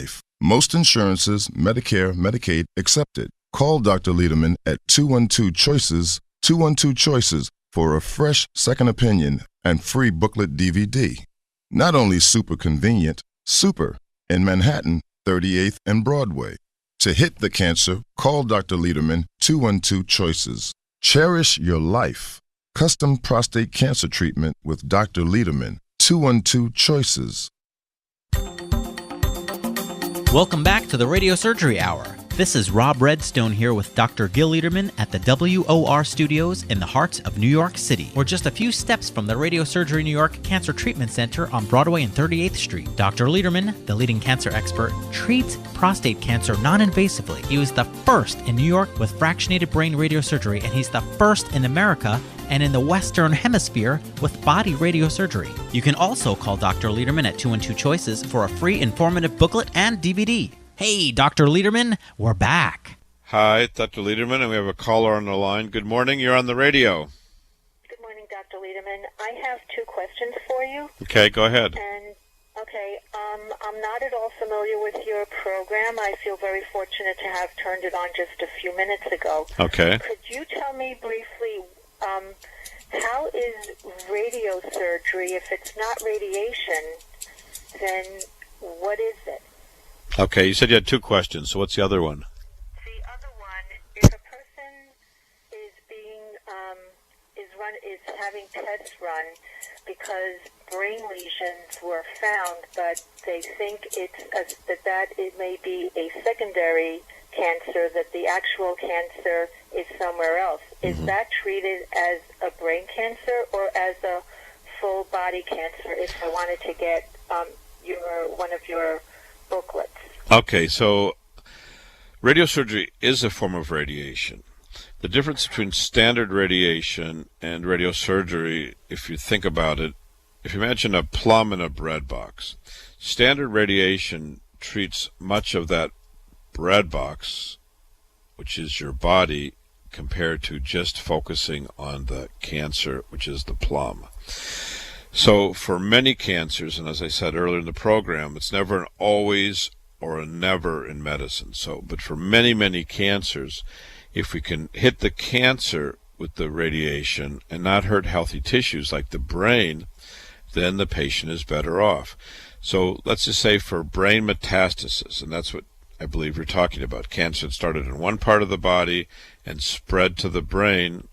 life. Most insurances, Medicare, Medicaid, accepted. Call Dr. Lederman at 212-CHOICES, 212-CHOICES for a fresh second opinion and free booklet DVD. Not only super convenient, super in Manhattan, 38th and Broadway. To hit the cancer, call Dr. Lederman, 212-CHOICES. Cherish your life. Custom prostate cancer treatment with Dr. Lederman, 212-CHOICES. Welcome back to the Radiosurgery Hour. This is Rob Redstone here with Dr. Gil Lederman at the WOR Studios in the heart of New York City. We're just a few steps from the Radiosurgery New York Cancer Treatment Center on Broadway and 38th Street. Dr. Lederman, the leading cancer expert, treats prostate cancer non-invasively. He was the first in New York with fractionated brain radiosurgery, and he's the first in America and in the Western Hemisphere with body radiosurgery. You can also call Dr. Lederman at 212-CHOICES for a free informative booklet and DVD. Hey, Dr. Lederman, we're back. Hi, it's Dr. Lederman, and we have a caller on the line. Good morning, you're on the radio. Good morning, Dr. Lederman. I have two questions for you. Okay, go ahead. I'm not at all familiar with your program. I feel very fortunate to have turned it on just a few minutes ago. Okay. Could you tell me briefly, how is radiosurgery? If it's not radiation, then what is it? Okay, you said you had two questions, so what's the other one? The other one, if a person is is having tests run because brain lesions were found, but they think that it may be a secondary cancer, that the actual cancer is somewhere else. Is that treated as a brain cancer or as a full body cancer if I wanted to get one of your booklets? Okay, so radiosurgery is a form of radiation. The difference between standard radiation and radiosurgery, if you think about it, if you imagine a plum in a bread box, standard radiation treats much of that bread box, which is your body, compared to just focusing on the cancer, which is the plum. So for many cancers, and as I said earlier in the program, it's never an always or a never in medicine. But for many, many cancers, if we can hit the cancer with the radiation and not hurt healthy tissues like the brain, then the patient is better off. So let's just say for brain metastasis, and that's what I believe you're talking about, cancer that started in one part of the body and spread to the brain,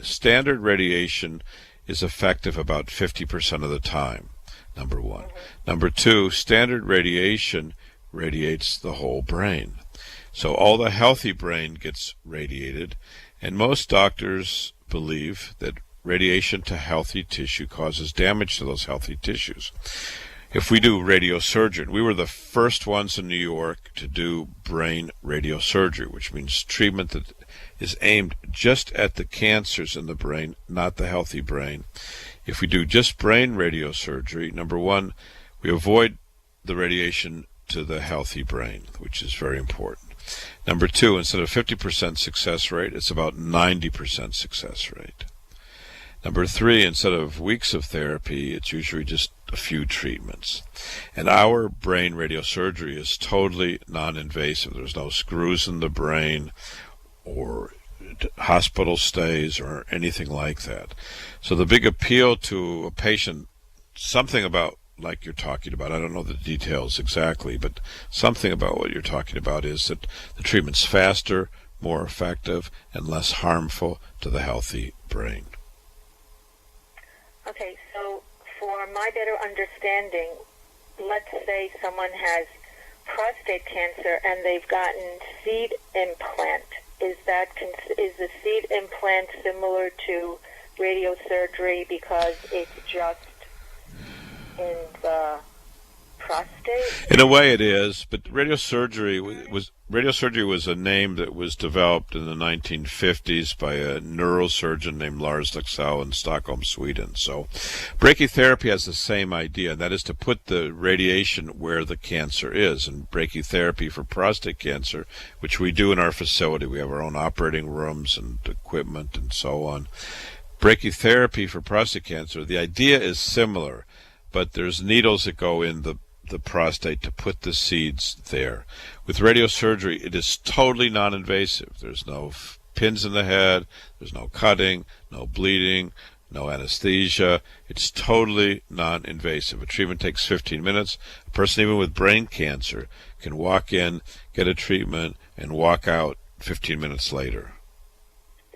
standard radiation is effective about 50% of the time, number one. Number two, standard radiation radiates the whole brain. So all the healthy brain gets radiated, and most doctors believe that radiation to healthy tissue causes damage to those healthy tissues. If we do radiosurgery, we were the first ones in New York to do brain radiosurgery, which means treatment that is aimed just at the cancers in the brain, not the healthy brain. If we do just brain radiosurgery, number one, we avoid the radiation to the healthy brain, which is very important. Number two, instead of 50% success rate, it's about 90% success rate. Number three, instead of weeks of therapy, it's usually just a few treatments. And our brain radiosurgery is totally non-invasive. There's no screws in the brain or hospital stays or anything like that. So the big appeal to a patient, something about like you're talking about, I don't know the details exactly, but something about what you're talking about is that the treatment's faster, more effective, and less harmful to the healthy brain. Okay, so for my better understanding, let's say someone has prostate cancer and they've gotten seed implant. Is the seed implant similar to radiosurgery because it's just in the prostate? In a way it is, but radiosurgery was a name that was developed in the 1950s by a neurosurgeon named Lars Leksell in Stockholm, Sweden. So brachytherapy has the same idea, and that is to put the radiation where the cancer is. And brachytherapy for prostate cancer, which we do in our facility, we have our own operating rooms and equipment and so on. Brachytherapy for prostate cancer, the idea is similar, but there's needles that go in the the prostate to put the seeds there. With radiosurgery, it is totally non-invasive. There's no pins in the head, there's no cutting, no bleeding, no anesthesia. It's totally non-invasive. A treatment takes 15 minutes. A person even with brain cancer can walk in, get a treatment, and walk out 15 minutes later.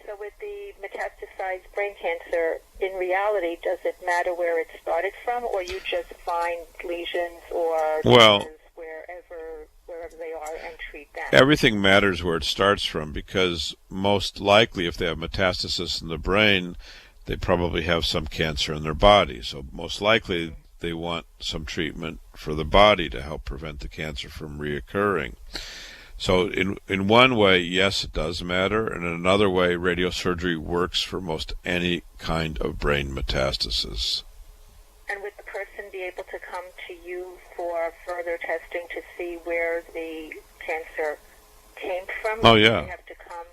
So with the metastasized brain cancer, in reality, does it matter where it started from, or you just find lesions or tumors wherever they are and treat them? Everything matters where it starts from, because most likely if they have metastasis in the brain, they probably have some cancer in their body. So most likely they want some treatment for the body to help prevent the cancer from reoccurring. So in one way, yes, it does matter, and in another way, radiosurgery works for most any kind of brain metastasis. And would the person be able to come to you for further testing to see where the cancer came from? Oh, yeah. They have to come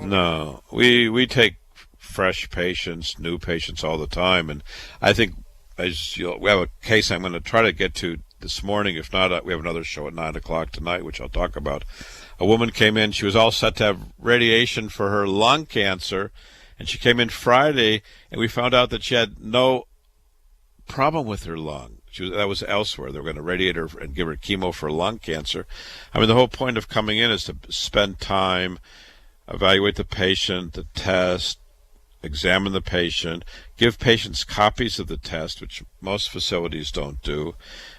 No. We take fresh patients, new patients all the time, and I think we have a case I'm going to try to get to this morning. If not, we have another show at 9 o'clock tonight, which I'll talk about. A woman came in. She was all set to have radiation for her lung cancer, and she came in Friday, and we found out that she had no problem with her lung. That was elsewhere. They were going to radiate her and give her chemo for lung cancer. I mean, the whole point of coming in is to spend time, evaluate the patient, the test, examine the patient, give patients copies of the test, which most facilities don't do,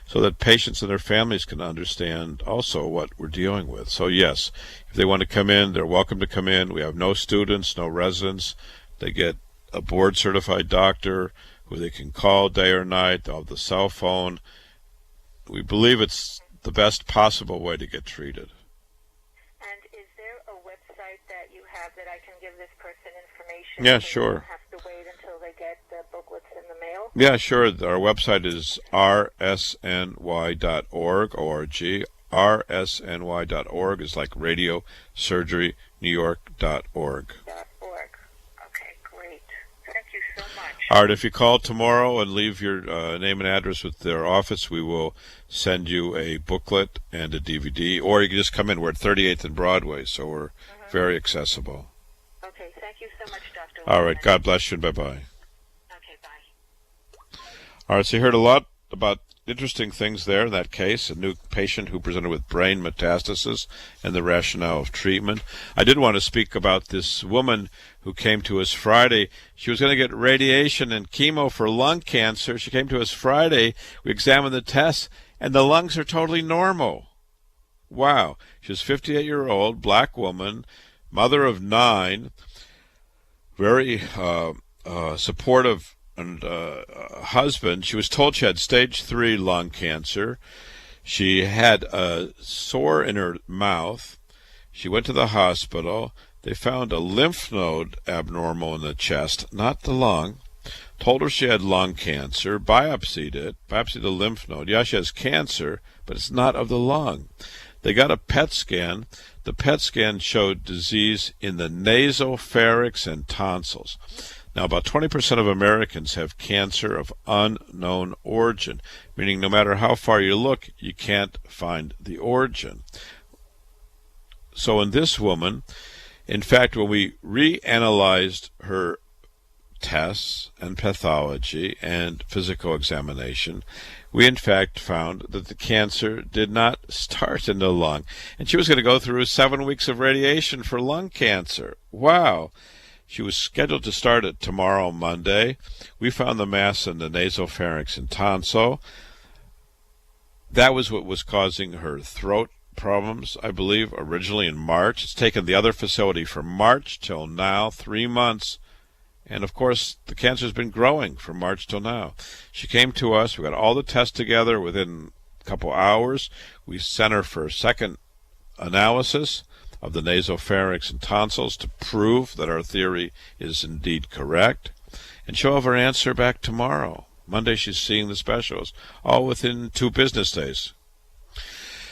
so that patients and their families can understand also what we're dealing with. So yes, if they want to come in, they're welcome to come in. We have no students, no residents. They get a board-certified doctor who they can call day or night. They'll have the cell phone. We believe it's the best possible way to get treated. And is there a website that you have that I can give this person information? Yeah, so sure. They don't have to wait until they get the booklets in the mail? Yeah, sure. Our website is rsny.org, O-R-G. rsny.org is like radiosurgerynewyork.org. Okay, great. Thank you so much. All right, if you call tomorrow and leave your name and address with their office, we will send you a booklet and a DVD, or you can just come in. We're at 38th and Broadway, so we're very accessible. Okay, thank you so much, Dr. All right, God bless you, and bye-bye. Okay, bye. All right, so you heard a lot about interesting things there in that case, a new patient who presented with brain metastasis and the rationale of treatment. I did want to speak about this woman who came to us Friday. She was going to get radiation and chemo for lung cancer. She came to us Friday. We examined the tests, and the lungs are totally normal. Wow. She was a 58-year-old black woman, mother of 9, very supportive and husband. She was told she had stage 3 lung cancer. She had a sore in her mouth. She went to the hospital. They found a lymph node abnormal in the chest, not the lung. Told her she had lung cancer, biopsied the lymph node. Yeah, she has cancer, but it's not of the lung. They got a PET scan. The PET scan showed disease in the nasopharynx and tonsils. Now, about 20% of Americans have cancer of unknown origin, meaning no matter how far you look, you can't find the origin. So in this woman, in fact, when we reanalyzed her tests and pathology and physical examination, we in fact found that the cancer did not start in the lung. And she was going to go through 7 weeks of radiation for lung cancer. Wow. She was scheduled to start it tomorrow, Monday. We found the mass in the nasopharynx and tonsil. That was what was causing her throat problems, I believe, originally in March. It's taken the other facility from March till now, 3 months. And, of course, the cancer's been growing from March till now. She came to us. We got all the tests together within a couple hours. We sent her for a second analysis of the nasopharynx and tonsils to prove that our theory is indeed correct. And she'll have her answer back tomorrow. Monday she's seeing the specialist, all within 2 business days.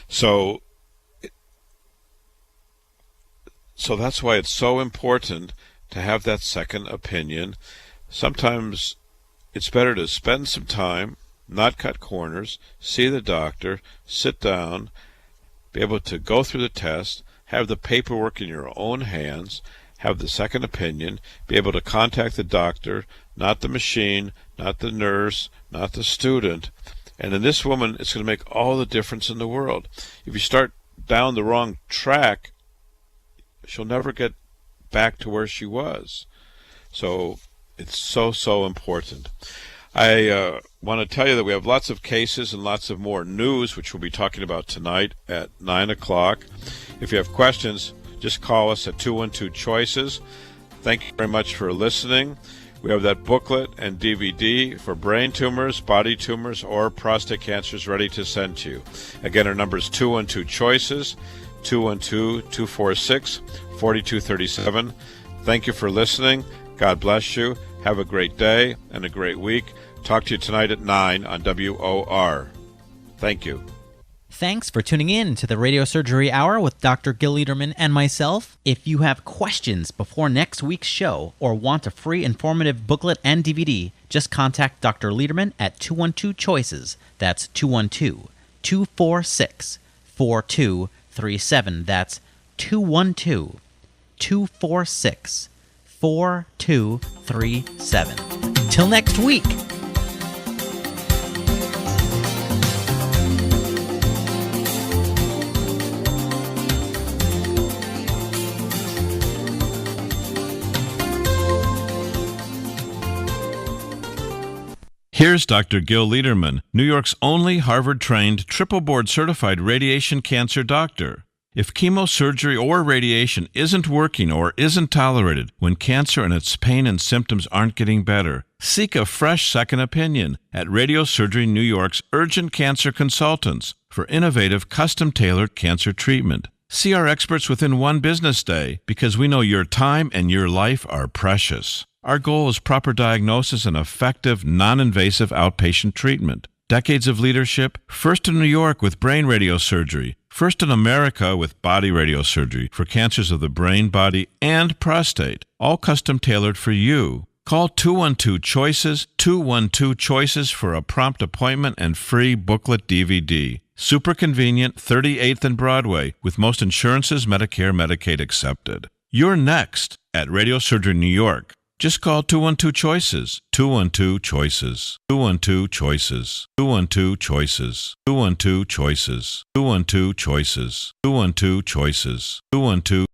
So that's why it's so important to have that second opinion. Sometimes it's better to spend some time not cut corners, see the doctor, sit down, be able to go through the test, have the paperwork in your own hands, have the second opinion, be able to contact the doctor, not the machine, not the nurse, not the student. And in this woman, it's going to make all the difference in the world. If you start down the wrong track, she'll never get back to where she was. So it's so important. I want to tell you that we have lots of cases and lots of more news, which we'll be talking about tonight at 9 o'clock. If you have questions, just call us at 212-CHOICES. Thank you very much for listening. We have that booklet and DVD for brain tumors, body tumors, or prostate cancers ready to send to you. Again, our number is 212-CHOICES, 212-246-4237. Thank you for listening. God bless you. Have a great day and a great week. Talk to you tonight at 9 on WOR. Thank you. Thanks for tuning in to the Radiosurgery Hour with Dr. Gil Lederman and myself. If you have questions before next week's show or want a free informative booklet and DVD, just contact Dr. Lederman at 212-CHOICES. That's 212-246-4237. That's 212-246-4237. Till next week. Here's Dr. Gil Lederman, New York's only Harvard-trained, triple-board certified radiation cancer doctor. If chemosurgery or radiation isn't working or isn't tolerated, when cancer and its pain and symptoms aren't getting better, seek a fresh second opinion at Radiosurgery New York's Urgent Cancer Consultants for innovative, custom-tailored cancer treatment. See our experts within one business day because we know your time and your life are precious. Our goal is proper diagnosis and effective, non-invasive outpatient treatment. Decades of leadership, first in New York with brain radiosurgery, first in America with body radiosurgery for cancers of the brain, body, and prostate, all custom-tailored for you. Call 212-CHOICES, 212-CHOICES for a prompt appointment and free booklet DVD. Super convenient, 38th and Broadway, with most insurances, Medicare, Medicaid accepted. You're next at Radiosurgery New York. Just call 212-CHOICES, 212-CHOICES, 212-CHOICES, 212-CHOICES, 212-CHOICES, 212-CHOICES, 212-CHOICES, 212